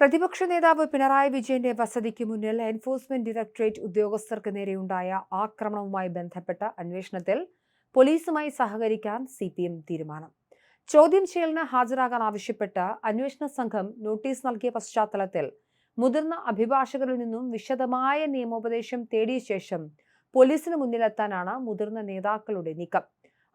പ്രതിപക്ഷ നേതാവ് പിണറായി വിജയന്റെ വസതിക്ക് മുന്നിൽ എൻഫോഴ്സ്മെന്റ് ഡയറക്ടറേറ്റ് ഉദ്യോഗസ്ഥർക്ക് നേരെയുണ്ടായ ആക്രമണവുമായി ബന്ധപ്പെട്ട അന്വേഷണത്തിൽ പോലീസുമായി സഹകരിക്കാൻ സിപിഎം തീരുമാനം. ചോദ്യം ചെയ്യലിന് ഹാജരാകാൻ ആവശ്യപ്പെട്ട് അന്വേഷണ സംഘം നോട്ടീസ് നൽകിയ പശ്ചാത്തലത്തിൽ മുതിർന്ന അഭിഭാഷകരിൽ നിന്നും വിശദമായ നിയമോപദേശം തേടിയ ശേഷം പോലീസിന് മുന്നിലെത്താനാണ് മുതിർന്ന നേതാക്കളുടെ നീക്കം.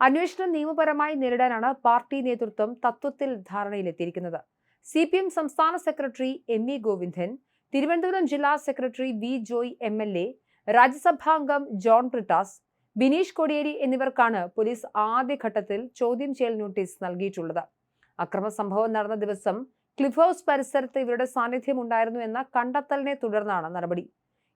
അന്വേഷണം നിയമപരമായി നേരിടാനാണ് പാർട്ടി നേതൃത്വം തത്വത്തിൽ ധാരണയിലെത്തിയിരിക്കുന്നത്. സിപിഎം സംസ്ഥാന secretary M E Govindan, Thiruvananthapuram ജില്ലാ സെക്രട്ടറി വി ജോയ് MLA, രാജ്യസഭാംഗം ജോൺ ബ്രിട്ടാസ്, ബിനീഷ് കോടിയേരി എന്നിവർക്കാണ് പോലീസ് ആദ്യഘട്ടത്തിൽ ചോദ്യം ചെയ്യൽ നോട്ടീസ് നൽകിയിട്ടുള്ളത്. അക്രമ സംഭവം നടന്ന ദിവസം ക്ലിഫ് ഹൗസ് പരിസരത്ത് ഇവരുടെ സാന്നിധ്യം ഉണ്ടായിരുന്നു എന്ന കണ്ടെത്തലിനെ തുടർന്നാണ് നടപടി.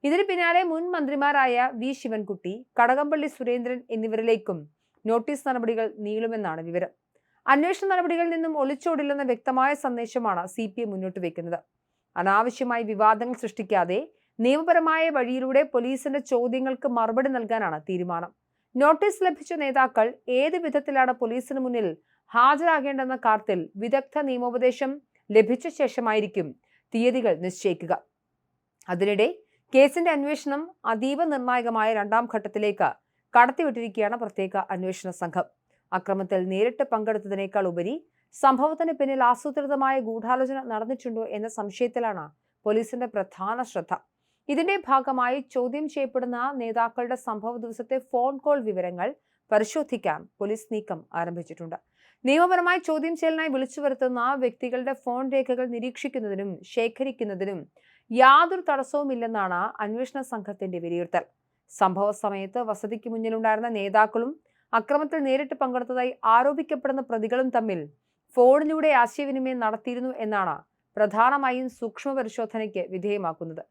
ഇതിന് പിന്നാലെ മുൻ മന്ത്രിമാരായ വി ശിവൻകുട്ടി, കടകംപള്ളി സുരേന്ദ്രൻ എന്നിവരിലേക്കും നോട്ടീസ് നടപടികൾ നീളുമെന്നാണ് വിവരം. അന്വേഷണ നടപടികളിൽ നിന്നും ഒളിച്ചോടില്ലെന്ന വ്യക്തമായ സന്ദേശമാണ് സിപിഎം മുന്നോട്ട് വയ്ക്കുന്നത്. അനാവശ്യമായി വിവാദങ്ങൾ സൃഷ്ടിക്കാതെ നിയമപരമായ വഴിയിലൂടെ പോലീസിന്റെ ചോദ്യങ്ങൾക്ക് മറുപടി നൽകാനാണ് തീരുമാനം. നോട്ടീസ് ലഭിച്ച നേതാക്കൾ ഏത് വിധത്തിലാണ് പോലീസിന് മുന്നിൽ ഹാജരാകേണ്ടെന്ന കാര്യത്തിൽ വിദഗ്ധ നിയമോപദേശം ലഭിച്ച ശേഷമായിരിക്കും തീയതികൾ നിശ്ചയിക്കുക. അതിനിടെ കേസിന്റെ അന്വേഷണം അതീവ നിർണായകമായ രണ്ടാം ഘട്ടത്തിലേക്ക് കടത്തിവിട്ടിരിക്കുകയാണ് പ്രത്യേക അന്വേഷണ സംഘം. അക്രമത്തിൽ നേരിട്ട് പങ്കെടുത്തതിനേക്കാൾ ഉപരി സംഭവത്തിന് പിന്നിൽ ആസൂത്രിതമായ ഗൂഢാലോചന നടന്നിട്ടുണ്ടോ എന്ന സംശയത്തിലാണ് പോലീസിന്റെ പ്രധാന ശ്രദ്ധ. ഇതിന്റെ ഭാഗമായി ചോദ്യം ചെയ്യപ്പെടുന്ന നേതാക്കളുടെ സംഭവ ദിവസത്തെ ഫോൺ കോൾ വിവരങ്ങൾ പരിശോധിക്കാൻ പോലീസ് നീക്കം ആരംഭിച്ചിട്ടുണ്ട്. നിയമപരമായി ചോദ്യം ചെയ്യലിനായി വിളിച്ചു വരുത്തുന്ന വ്യക്തികളുടെ ഫോൺ രേഖകൾ നിരീക്ഷിക്കുന്നതിനും ശേഖരിക്കുന്നതിനും യാതൊരു തടസ്സവുമില്ലെന്നാണ് അന്വേഷണ സംഘത്തിന്റെ വിലയിരുത്തൽ. സംഭവ സമയത്ത് വസതിക്ക് മുന്നിലുണ്ടായിരുന്ന നേതാക്കളും അക്രമത്തിൽ നേരിട്ട് പങ്കെടുത്തതായി ആരോപിക്കപ്പെടുന്ന പ്രതികളും തമ്മിൽ ഫോണിലൂടെ ആശയവിനിമയം നടത്തിയിരുന്നു എന്നാണ് പ്രധാനമായും സൂക്ഷ്മ പരിശോധനയ്ക്ക് വിധേയമാക്കുന്നത്.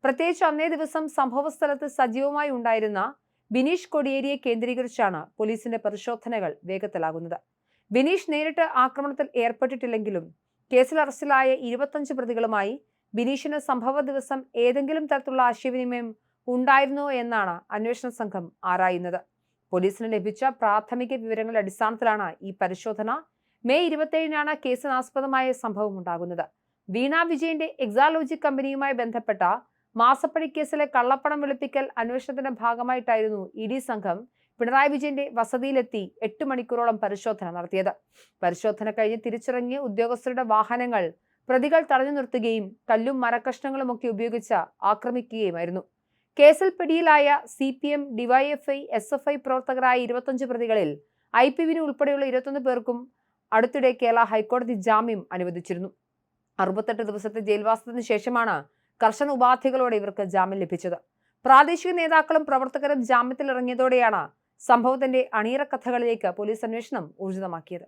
പ്രത്യേകിച്ച് അന്നേ ദിവസം സംഭവ സ്ഥലത്ത് സജീവമായി ഉണ്ടായിരുന്ന ബിനീഷ് കോടിയേരിയെ കേന്ദ്രീകരിച്ചാണ് പോലീസിന്റെ പരിശോധനകൾ വേഗത്തിലാകുന്നത്. ബിനീഷ് നേരിട്ട് ആക്രമണത്തിൽ ഏർപ്പെട്ടിട്ടില്ലെങ്കിലും കേസിൽ അറസ്റ്റിലായ 25 പ്രതികളുമായി ബിനീഷിന് സംഭവ ദിവസം ഏതെങ്കിലും തരത്തിലുള്ള ആശയവിനിമയം ഉണ്ടായിരുന്നോ എന്നാണ് അന്വേഷണ സംഘം ആരായുന്നത്. പോലീസിന് ലഭിച്ച പ്രാഥമിക വിവരങ്ങളുടെ അടിസ്ഥാനത്തിലാണ് ഈ പരിശോധന. മെയ് 27-നാണ് കേസിനാസ്പദമായ സംഭവം ഉണ്ടാകുന്നത്. വീണ വിജയന്റെ എക്സാലോജി കമ്പനിയുമായി ബന്ധപ്പെട്ട മാസപ്പടി കേസിലെ കള്ളപ്പണം വെളുപ്പിക്കൽ അന്വേഷണത്തിന്റെ ഭാഗമായിട്ടായിരുന്നു ED സംഘം പിണറായി വിജയന്റെ വസതിയിലെത്തി 8 മണിക്കൂറോളം പരിശോധന നടത്തിയത്. പരിശോധന കഴിഞ്ഞ് തിരിച്ചിറങ്ങിയ ഉദ്യോഗസ്ഥരുടെ വാഹനങ്ങൾ പ്രതികൾ തടഞ്ഞു നിർത്തുകയും കല്ലും മരക്കഷ്ണങ്ങളും ഒക്കെ ഉപയോഗിച്ച് ആക്രമിക്കുകയുമായിരുന്നു. കേസിൽ പിടിയിലായ CPM, DYFI, SFI പ്രവർത്തകരായ 25 പ്രതികളിൽ IPവിന് ഉൾപ്പെടെയുള്ള 21 പേർക്കും അടുത്തിടെ കേരള ഹൈക്കോടതി ജാമ്യം അനുവദിച്ചിരുന്നു. 68 ദിവസത്തെ ജയിൽവാസത്തിന് ശേഷമാണ് കർശന ഉപാധികളോടെ ഇവർക്ക് ജാമ്യം ലഭിച്ചത്. പ്രാദേശിക നേതാക്കളും പ്രവർത്തകരും ജാമ്യത്തിൽ ഇറങ്ങിയതോടെയാണ് സംഭവത്തിന്റെ അണിയറ കഥകളിലേക്ക് പോലീസ് അന്വേഷണം ഊർജിതമാക്കിയത്.